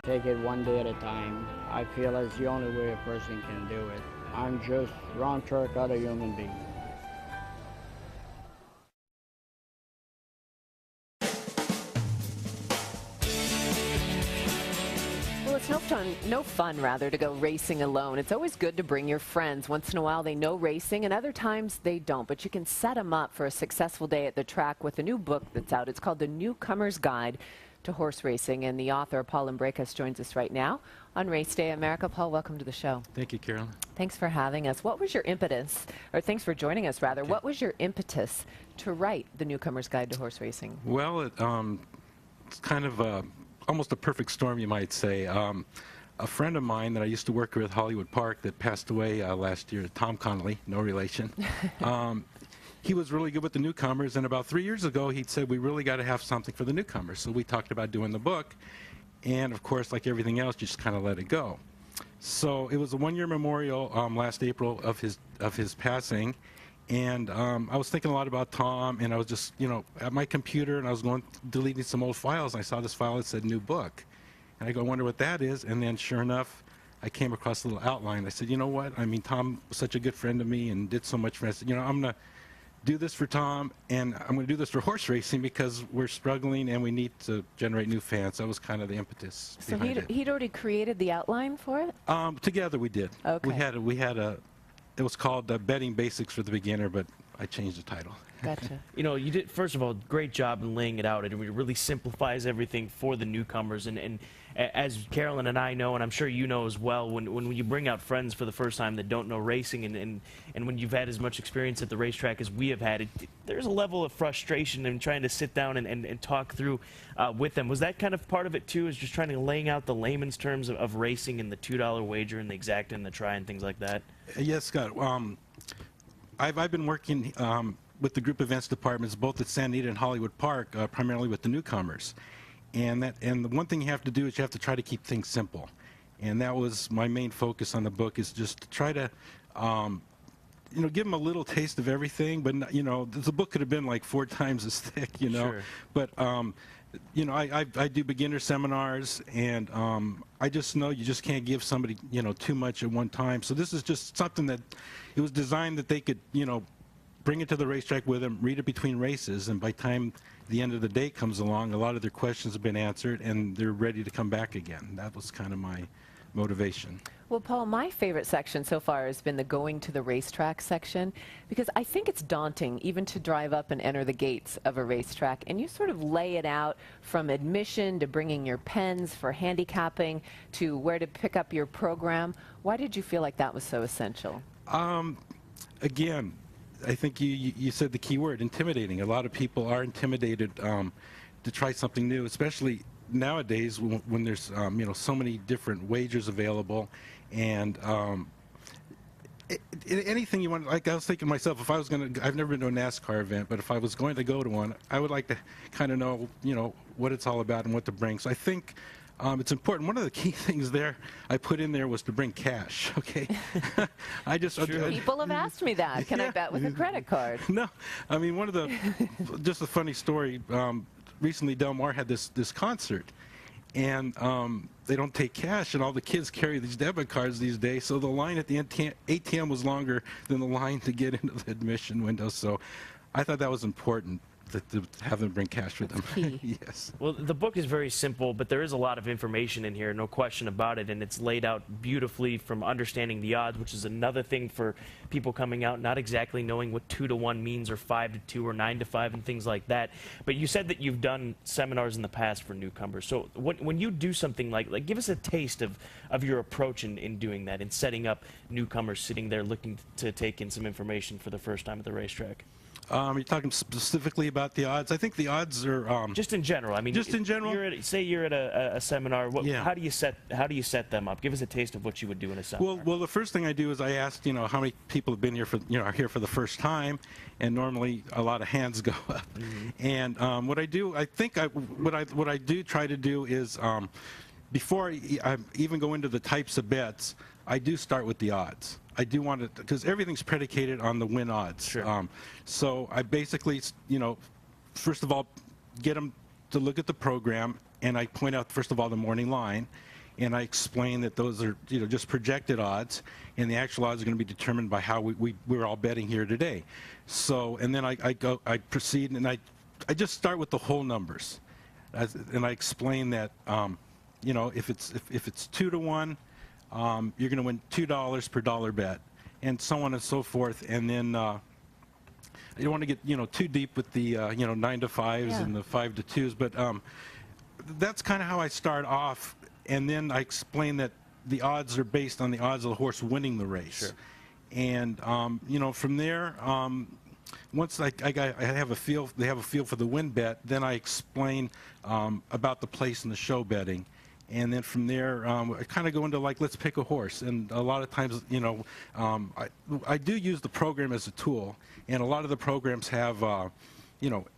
Take it one day at a time. I feel that's the only way a person can do it. I'm just Ron Turcotte, a human being. Well, it's no fun, rather, to go racing alone. It's always good to bring your friends. Once in a while, they know racing, and other times they don't. But you can set them up for a successful day at the track with a new book that's out. It's called The Newcomer's Guide to Horse Racing, and the author, Paul Imbricas, joins us right now on Race Day America. Paul, welcome to the show. Thank you, Carolyn. Thanks for having us. What was your impetus, or thanks for joining us, rather. Okay. What was your impetus to write The Newcomer's Guide to Horse Racing? Well, it's kind of almost a perfect storm, you might say. A friend of mine that I used to work with, Hollywood Park, that passed away last year, Tom Connolly, no relation. He was really good with the newcomers, and about 3 years ago, he said, we really got to have something for the newcomers. So we talked about doing the book, and of course, like everything else, you just kind of let it go. So it was a one-year memorial last April of his passing, and I was thinking a lot about Tom, and I was just, at my computer, and I was deleting some old files, and I saw this file that said new book. And I go, I wonder what that is, and then sure enough, I came across a little outline. I said, you know what, I mean, Tom was such a good friend to me and did so much for me. I said, I'm going to do this for Tom, and I'm going to do this for horse racing because we're struggling and we need to generate new fans. That was kind of the impetus behind it. So he'd already created the outline for it? Together we did. Okay. It was called Betting Basics for the Beginner, but I changed the title. Gotcha. You did, first of all, great job in laying it out. It really simplifies everything for the newcomers. And as Carolyn and I know, and I'm sure you know as well, when you bring out friends for the first time that don't know racing, and when you've had as much experience at the racetrack as we have had, there's a level of frustration in trying to sit down and talk through with them. Was that kind of part of it, too, is just trying to laying out the layman's terms of racing and the $2 wager and the exacta and the try and things like that? Yes, Scott. I've been working with the group events departments both at Santa Anita and Hollywood Park, primarily with the newcomers. And the one thing you have to do is you have to try to keep things simple. And that was my main focus on the book, is just to try to, give them a little taste of everything. But, the book could have been like 4 times as thick, Sure. But, I do beginner seminars, and I just know you just can't give somebody, too much at one time. So this is just something that it was designed that they could, bring it to the racetrack with them, read it between races, and by the time the end of the day comes along, a lot of their questions have been answered, and they're ready to come back again. That was kind of my motivation. Well, Paul, my favorite section so far has been the going to the racetrack section, because I think it's daunting even to drive up and enter the gates of a racetrack, and you sort of lay it out from admission to bringing your pens for handicapping to where to pick up your program. Why did you feel like that was so essential? Again, I think you said the key word, intimidating. A lot of people are intimidated to try something new, especially nowadays when there's so many different wagers available, and anything you want. Like I was thinking myself, if I was going to, I've never been to a NASCAR event, but if I was going to go to one, I would like to kind of know what it's all about and what to bring. So I think it's important. One of the key things there I put in there was to bring cash. Okay, People have asked me that. Can I bet with a credit card? No, I mean just a funny story. Recently, Del Mar had this concert, and they don't take cash, and all the kids carry these debit cards these days. So the line at the ATM was longer than the line to get into the admission window. So I thought that was important, to have them bring cash with them. Yes. Well, the book is very simple, but there is a lot of information in here, no question about it, and it's laid out beautifully from understanding the odds, which is another thing for people coming out, not exactly knowing what 2-to-1 means, or 5-to-2, or 9-to-5, and things like that. But you said that you've done seminars in the past for newcomers. So when you do something like give us a taste of your approach in doing that, in setting up newcomers sitting there looking to take in some information for the first time at the racetrack. You're talking specifically about the odds. I think the odds are just in general. I mean, just in general. Say you're at a seminar. Yeah. How do you set them up? Give us a taste of what you would do in a seminar. Well, the first thing I do is I ask, how many people have been here are here for the first time, and normally a lot of hands go up. Mm-hmm. And what I do, what I do try to do is before I even go into the types of bets, I do start with the odds. I do want to, because everything's predicated on the win odds. Sure. So I basically, first of all, get them to look at the program, and I point out, first of all, the morning line, and I explain that those are, just projected odds, and the actual odds are going to be determined by how we're all betting here today. So, and then I proceed, and I just start with the whole numbers, and I explain that, if it's 2 to 1, you're going to win $2 per dollar bet, and so on and so forth. And then I don't want to get too deep with the 9 to 5s and the 5 to 2s, but that's kind of how I start off. And then I explain that the odds are based on the odds of the horse winning the race. Sure. And from there, once I have a feel, they have a feel for the win bet, then I explain about the place in the show betting. And then from there, I kind of go into let's pick a horse. And a lot of times, I do use the program as a tool. And a lot of the programs have,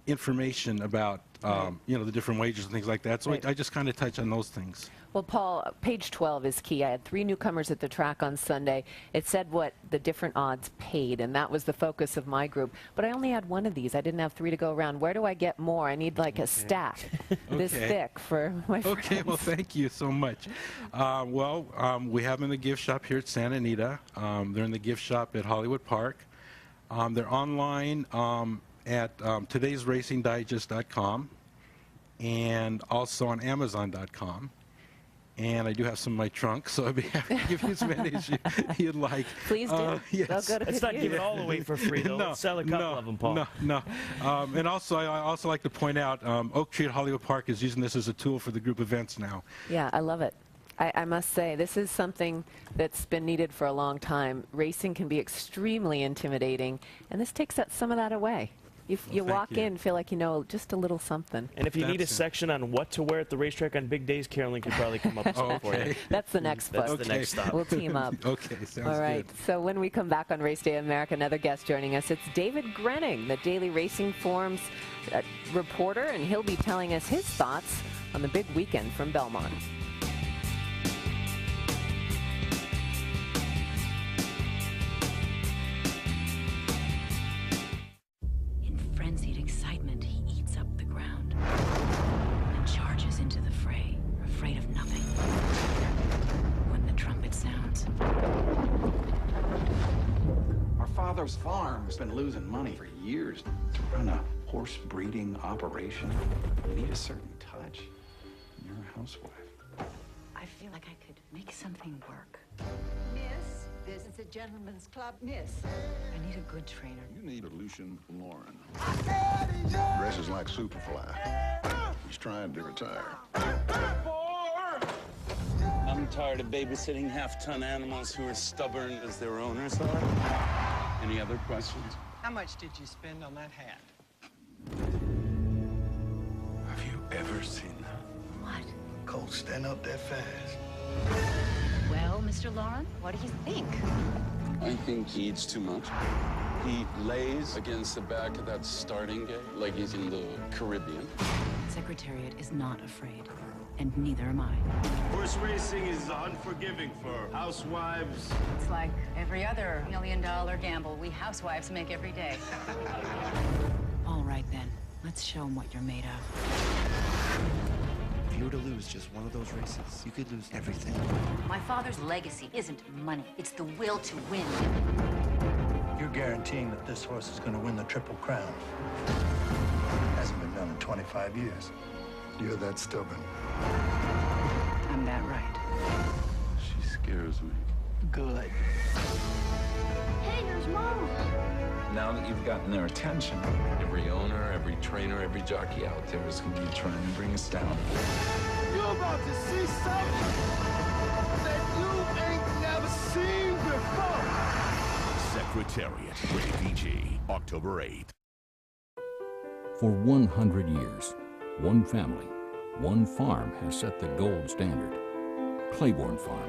information about, the different wagers and things like that. So I just kind of touch on those things. Well, Paul, page 12 is key. I had 3 newcomers at the track on Sunday. It said what the different odds paid, and that was the focus of my group. But I only had 1 of these. I didn't have 3 to go around. Where do I get more? I need a stack this thick for my friends. Okay, well, thank you so much. We have them in the gift shop here at Santa Anita. They're in the gift shop at Hollywood Park. They're online at todaysracingdigest.com and also on Amazon.com. And I do have some in my trunk, so I'd be happy to give you as many as you'd like. Please do. Yes. Let's not give it all away for free, though. Let's sell a couple of them, Paul. No. And also, I also like to point out, Oak Tree at Hollywood Park is using this as a tool for the group events now. Yeah, I love it. I must say, this is something that's been needed for a long time. Racing can be extremely intimidating, and this takes some of that away. You walk in, feel like you know just a little something. And if you need a section on what to wear at the racetrack on big days, Carolyn could probably come up with something for you. That's the next book. That's the next stop. We'll team up. Okay, sounds All right. good. So when we come back on Race Day America, another guest joining us. It's David Grenning, the Daily Racing Forum's reporter, and he'll be telling us his thoughts on the big weekend from Belmont. Frenzied excitement, he eats up the ground and charges into the fray, afraid of nothing. When the trumpet sounds, our father's farm's been losing money for years. To run a horse breeding operation, you need a certain touch. You're a housewife. I feel like I could make something work. Miss, this is a gentleman's club, miss. I need a good trainer. You need a Lucian Lauren. Dresses like Superfly. He's trying to retire. I'm tired of babysitting half-ton animals who are stubborn as their owners are. Any other questions? How much did you spend on that hat? Have you ever seen that? What? Colt stand up that fast. Well, Mr. Lauren, what do you think? I think he eats too much. He lays against the back of that starting gate like he's in the Caribbean. Secretariat is not afraid, and neither am I. Horse racing is unforgiving for housewives. It's like every other million-dollar gamble we housewives make every day. All right, then. Let's show them what you're made of. If you were to lose just one of those races, you could lose everything. My father's legacy isn't money. It's the will to win. You're guaranteeing that this horse is going to win the Triple Crown. Hasn't been done in 25 years. You're that stubborn. I'm that right. She scares me. Good. Hey, there's Mom. Now that you've gotten their attention, every owner, every trainer, every jockey out there is going to be trying to bring us down. You're about to see something that you ain't never seen before. Secretariat, rated PG, October 8th. For 100 years, one family, one farm has set the gold standard. Claiborne Farm.